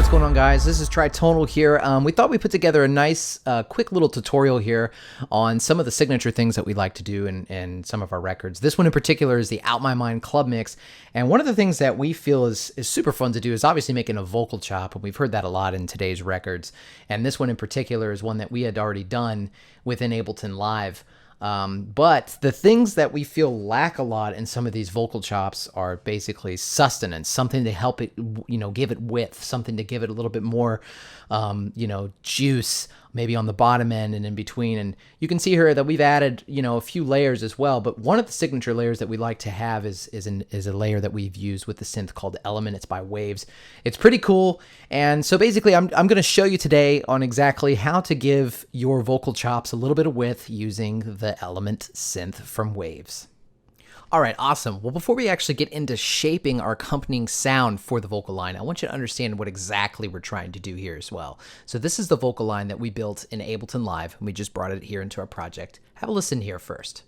what's going on, guys? This is Tritonal here. We thought we put together a nice, quick little tutorial here on some of the signature things that we like to do in some of our records. This one in particular is the Out My Mind Club Mix, and one of the things that we feel is super fun to do is obviously making a vocal chop, and we've heard that a lot in today's records. And this one in particular is one that we had already done within Ableton Live. But the things that we feel lack a lot in some of these vocal chops are basically sustenance, something to help it, give it width, something to give it a little bit more, juice, maybe on the bottom end and in between. And you can see here that we've added, a few layers as well. But one of the signature layers that we like to have is a layer that we've used with the synth called Element. It's by Waves. It's pretty cool. And so basically, I'm going to show you today on exactly how to give your vocal chops a little bit of width using the Element synth from Waves. All right, awesome. Well, before we actually get into shaping our accompanying sound for the vocal line, I want you to understand what exactly we're trying to do here as well. So this is the vocal line that we built in Ableton Live, and we just brought it here into our project. Have a listen here first.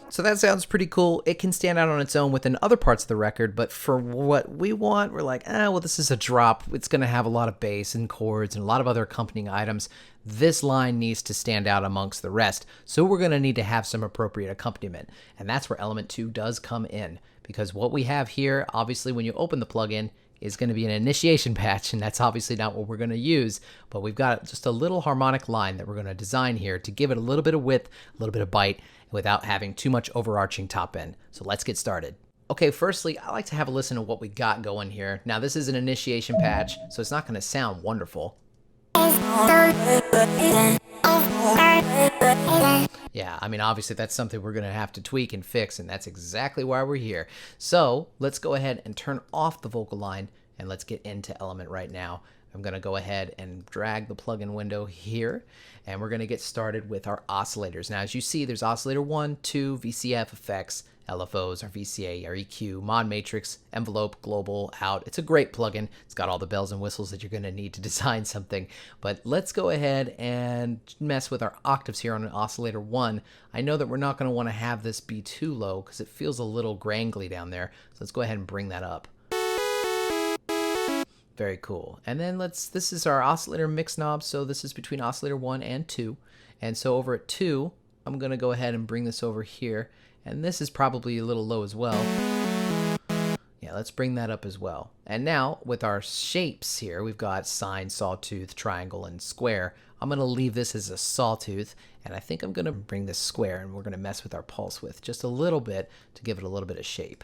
So that sounds pretty cool. It can stand out on its own within other parts of the record, but for what we want, we're like, well, this is a drop. It's going to have a lot of bass and chords and a lot of other accompanying items. This line needs to stand out amongst the rest, so we're going to need to have some appropriate accompaniment, and that's where Element 2 does come in, because what we have here, obviously, when you open the plugin, is going to be an initiation patch, and that's obviously not what we're going to use, but we've got just a little harmonic line that we're going to design here to give it a little bit of width, a little bit of bite, without having too much overarching top end. So let's get started. Okay, firstly, I like to have a listen to what we got going here. Now, this is an initiation patch, so it's not going to sound wonderful. Yeah, I mean, obviously that's something we're going to have to tweak and fix, and that's exactly why we're here. So let's go ahead and turn off the vocal line, and let's get into Element right now. I'm going to go ahead and drag the plugin window here, and we're going to get started with our oscillators. Now, as you see, there's oscillator 1, 2, VCF, effects, LFOs, our VCA, our EQ, mod matrix, envelope, global, out. It's a great plugin. It's got all the bells and whistles that you're going to need to design something. But let's go ahead and mess with our octaves here on an oscillator 1. I know that we're not going to want to have this be too low because it feels a little grangly down there. So let's go ahead and bring that up. Very cool. And then this is our oscillator mix knob. So this is between oscillator 1 and 2. And so over at 2, I'm going to go ahead and bring this over here. And this is probably a little low as well. Yeah, let's bring that up as well. And now with our shapes here, we've got sine, sawtooth, triangle, and square. I'm going to leave this as a sawtooth, and I think I'm going to bring this square, and we're going to mess with our pulse width just a little bit to give it a little bit of shape.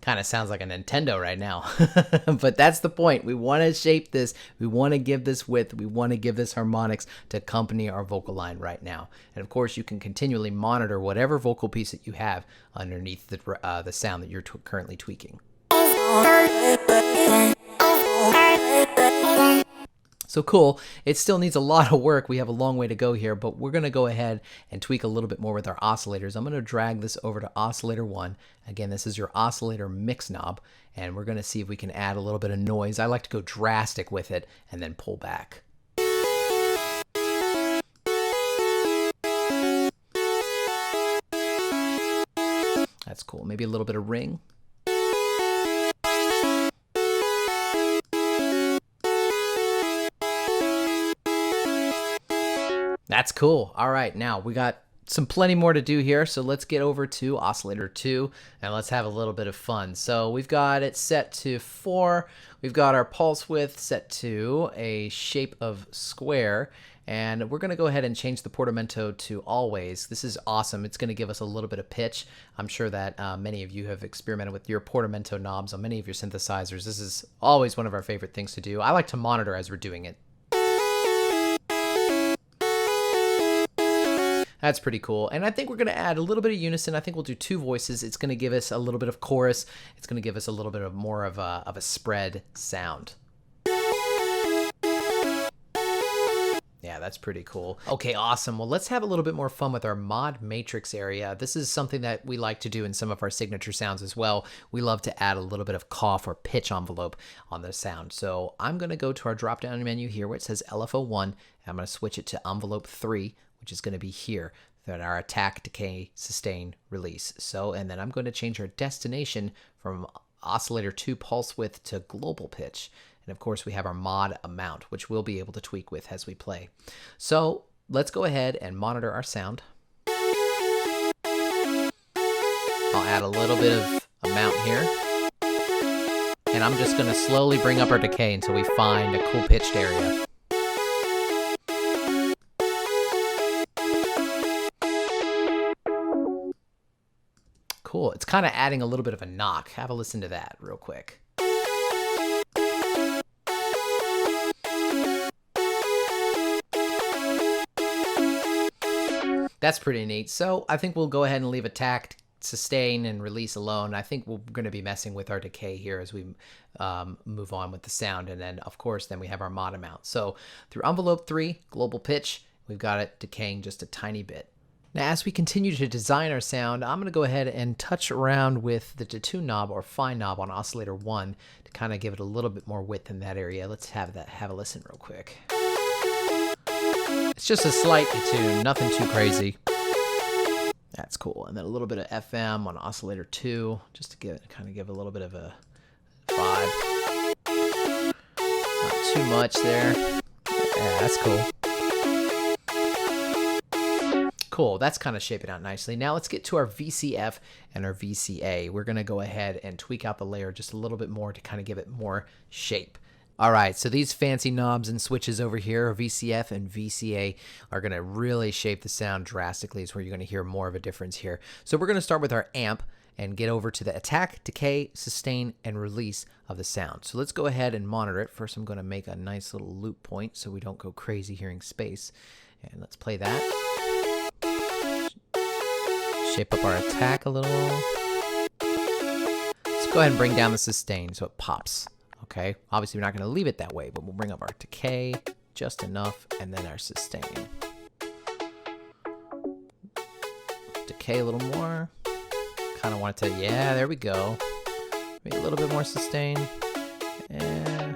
Kind of sounds like a Nintendo right now, but that's the point. We want to shape this. We want to give this width. We want to give this harmonics to accompany our vocal line right now. And of course, you can continually monitor whatever vocal piece that you have underneath the sound that you're currently tweaking. So cool. It still needs a lot of work. We have a long way to go here, but we're going to go ahead and tweak a little bit more with our oscillators. I'm going to drag this over to oscillator 1. Again, this is your oscillator mix knob, and we're going to see if we can add a little bit of noise. I like to go drastic with it and then pull back. That's cool. Maybe a little bit of ring. That's cool. All right, now we got plenty more to do here, so let's get over to oscillator 2 and let's have a little bit of fun. So we've got it set to 4. We've got our pulse width set to a shape of square, and we're going to go ahead and change the portamento to always. This is awesome. It's going to give us a little bit of pitch. I'm sure that many of you have experimented with your portamento knobs on many of your synthesizers. This is always one of our favorite things to do. I like to monitor as we're doing it. That's pretty cool. And I think we're going to add a little bit of unison. I think we'll do 2 voices. It's going to give us a little bit of chorus. It's going to give us a little bit of more of a spread sound. Yeah, that's pretty cool. Okay, awesome. Well, let's have a little bit more fun with our mod matrix area. This is something that we like to do in some of our signature sounds as well. We love to add a little bit of cough or pitch envelope on the sound. So I'm going to go to our drop-down menu here where it says LFO1, and I'm going to switch it to envelope 3, which is going to be here. Then our attack, decay, sustain, release. So, and then I'm going to change our destination from oscillator 2 pulse width to global pitch. And of course we have our mod amount, which we'll be able to tweak with as we play. So let's go ahead and monitor our sound. I'll add a little bit of amount here. And I'm just going to slowly bring up our decay until we find a cool pitched area. Cool. It's kind of adding a little bit of a knock. Have a listen to that real quick. That's pretty neat. So I think we'll go ahead and leave attack, sustain, and release alone. I think we're going to be messing with our decay here as we move on with the sound. And then, of course, then we have our mod amount. So through envelope 3, global pitch, we've got it decaying just a tiny bit. Now, as we continue to design our sound, I'm going to go ahead and touch around with the detune knob or fine knob on oscillator 1 to kind of give it a little bit more width in that area. Let's have a listen real quick. It's just a slight detune, nothing too crazy. That's cool. And then a little bit of FM on oscillator 2, just to give a little bit of a vibe. Not too much there. Yeah, that's cool. Cool, that's kind of shaping out nicely. Now let's get to our VCF and our VCA. We're going to go ahead and tweak out the layer just a little bit more to kind of give it more shape. All right, so these fancy knobs and switches over here, our VCF and VCA, are going to really shape the sound drastically. It's where you're going to hear more of a difference here. So we're going to start with our amp and get over to the attack, decay, sustain, and release of the sound. So let's go ahead and monitor it. First, I'm going to make a nice little loop point so we don't go crazy hearing space. And let's play that. Shape up our attack a little. Let's go ahead and bring down the sustain so it pops. Okay, obviously we're not going to leave it that way, but we'll bring up our decay just enough, and then our sustain. Decay a little more. Kind of want it to, yeah, there we go. Maybe a little bit more sustain. Yeah.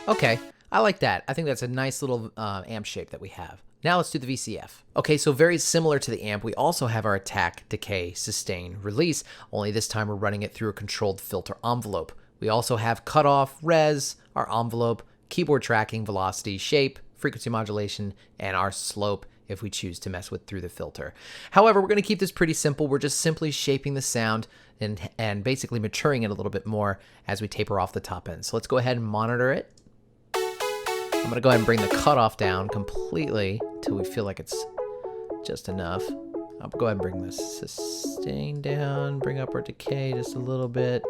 Okay, I like that. I think that's a nice little amp shape that we have. Now let's do the VCF. Okay, so very similar to the amp, we also have our attack, decay, sustain, release, only this time we're running it through a controlled filter envelope. We also have cutoff, res, our envelope, keyboard tracking, velocity, shape, frequency modulation, and our slope if we choose to mess with through the filter. However, we're going to keep this pretty simple. We're just simply shaping the sound and basically maturing it a little bit more as we taper off the top end. So let's go ahead and monitor it. I'm going to go ahead and bring the cutoff down completely until we feel like it's just enough. I'll go ahead and bring the sustain down, bring up our decay just a little bit.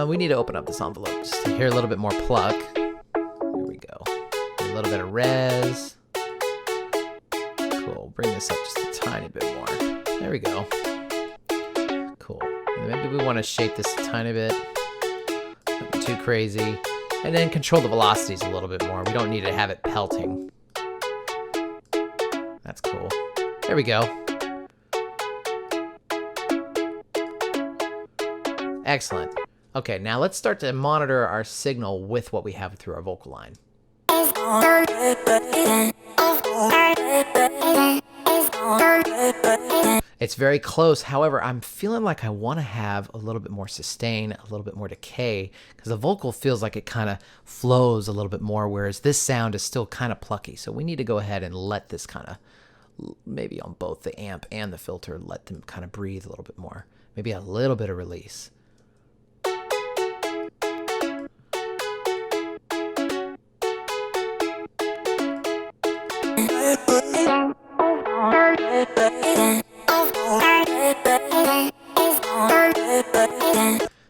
We need to open up this envelope just to hear a little bit more pluck. Here we go. A little bit of res. Cool. Bring this up just a tiny bit more. There we go. Cool. And maybe we want to shape this a tiny bit. Nothing too crazy. And then control the velocities a little bit more. We don't need to have it pelting. That's cool. There we go. Excellent. Okay, now let's start to monitor our signal with what we have through our vocal line. It's very close. However, I'm feeling like I want to have a little bit more sustain, a little bit more decay, because the vocal feels like it kind of flows a little bit more, whereas this sound is still kind of plucky. So we need to go ahead and let this kind of, maybe on both the amp and the filter, let them kind of breathe a little bit more. Maybe a little bit of release.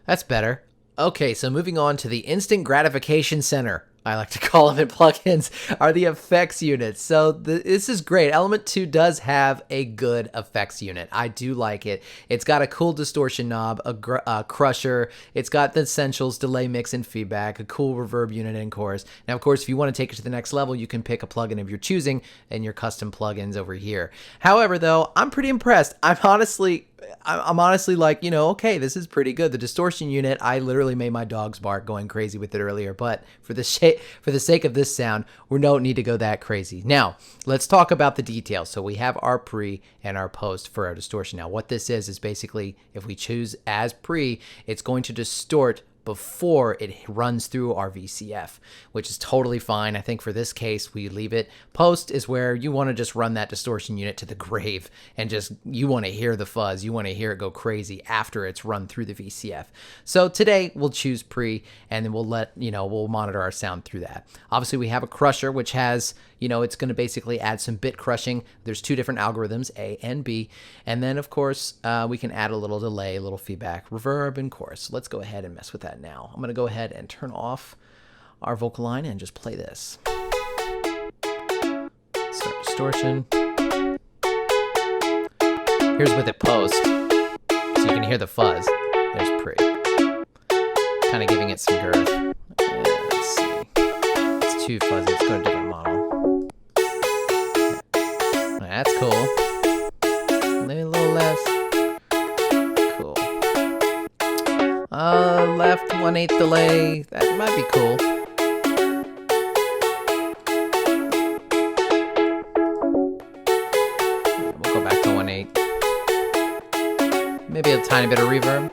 That's better. Okay, so moving on to the instant gratification center. I like to call them in plugins, are the effects units. So this is great. Element 2 does have a good effects unit. I do like it. It's got a cool distortion knob, a crusher. It's got the essentials, delay, mix, and feedback, a cool reverb unit and chorus. Now, of course, if you want to take it to the next level, you can pick a plugin of your choosing and your custom plugins over here. However, though, I'm pretty impressed. I'm honestly like, you know, okay, this is pretty good. The distortion unit, I literally made my dogs bark going crazy with it earlier, but for the sake of this sound, we don't need to go that crazy. Now, let's talk about the details. So we have our pre and our post for our distortion. Now, what this is basically, if we choose as pre, it's going to distort before it runs through our VCF, which is totally fine. I think for this case, we leave it. Post is where you want to just run that distortion unit to the grave and just, you want to hear the fuzz. You want to hear it go crazy after it's run through the VCF. So today we'll choose pre, and then we'll monitor our sound through that. Obviously we have a crusher, which has, it's going to basically add some bit crushing. There's two different algorithms, A and B. And then of course, we can add a little delay, a little feedback, reverb, and chorus. Let's go ahead and mess with that now. I'm going to go ahead and turn off our vocal line and just play this. Start distortion. Here's with it post. So you can hear the fuzz. There's pre. Kind of giving it some girth. Let's see. It's too fuzzy. Let's go to a different model. That's cool. Maybe a little less. Cool. Left 1/8 delay. That might be cool. We'll go back to 1/8. Maybe a tiny bit of reverb.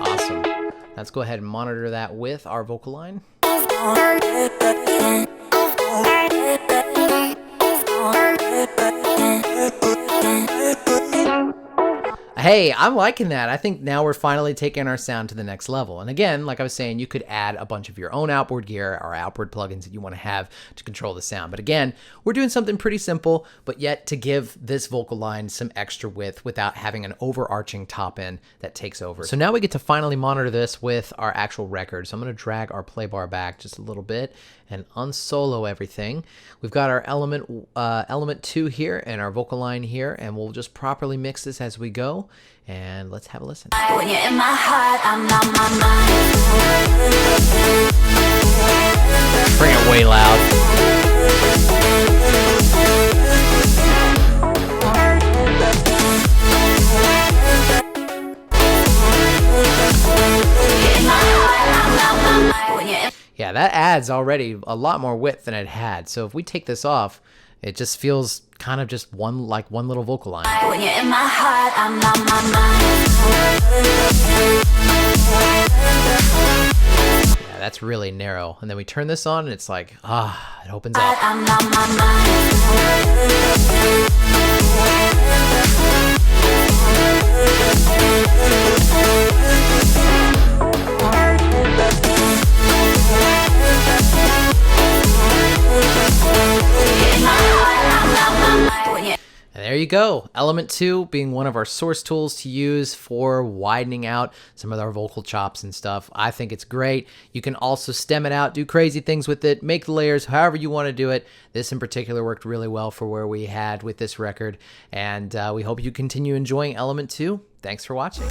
Awesome. Let's go ahead and monitor that with our vocal line. Hey, I'm liking that. I think now we're finally taking our sound to the next level. And again, like I was saying, you could add a bunch of your own outboard gear or outboard plugins that you want to have to control the sound. But again, we're doing something pretty simple, but yet to give this vocal line some extra width without having an overarching top end that takes over. So now we get to finally monitor this with our actual record. So I'm going to drag our play bar back just a little bit and unsolo everything. We've got our element 2 here and our vocal line here, and we'll just properly mix this as we go. And let's have a listen. When you're in my heart, I'm on my mind. Bring it way loud. Yeah, that adds already a lot more width than it had. So if we take this off, it just feels kind of just one little vocal line. When you're in my heart, I'm on my mind. Yeah, that's really narrow. And then we turn this on and it's like, it opens up. I'm on my And there you go. Element 2 being one of our source tools to use for widening out some of our vocal chops and stuff. I think it's great. You can also stem it out, do crazy things with it, make the layers however you want to do it. This in particular worked really well for where we had with this record. And we hope you continue enjoying Element 2. Thanks for watching.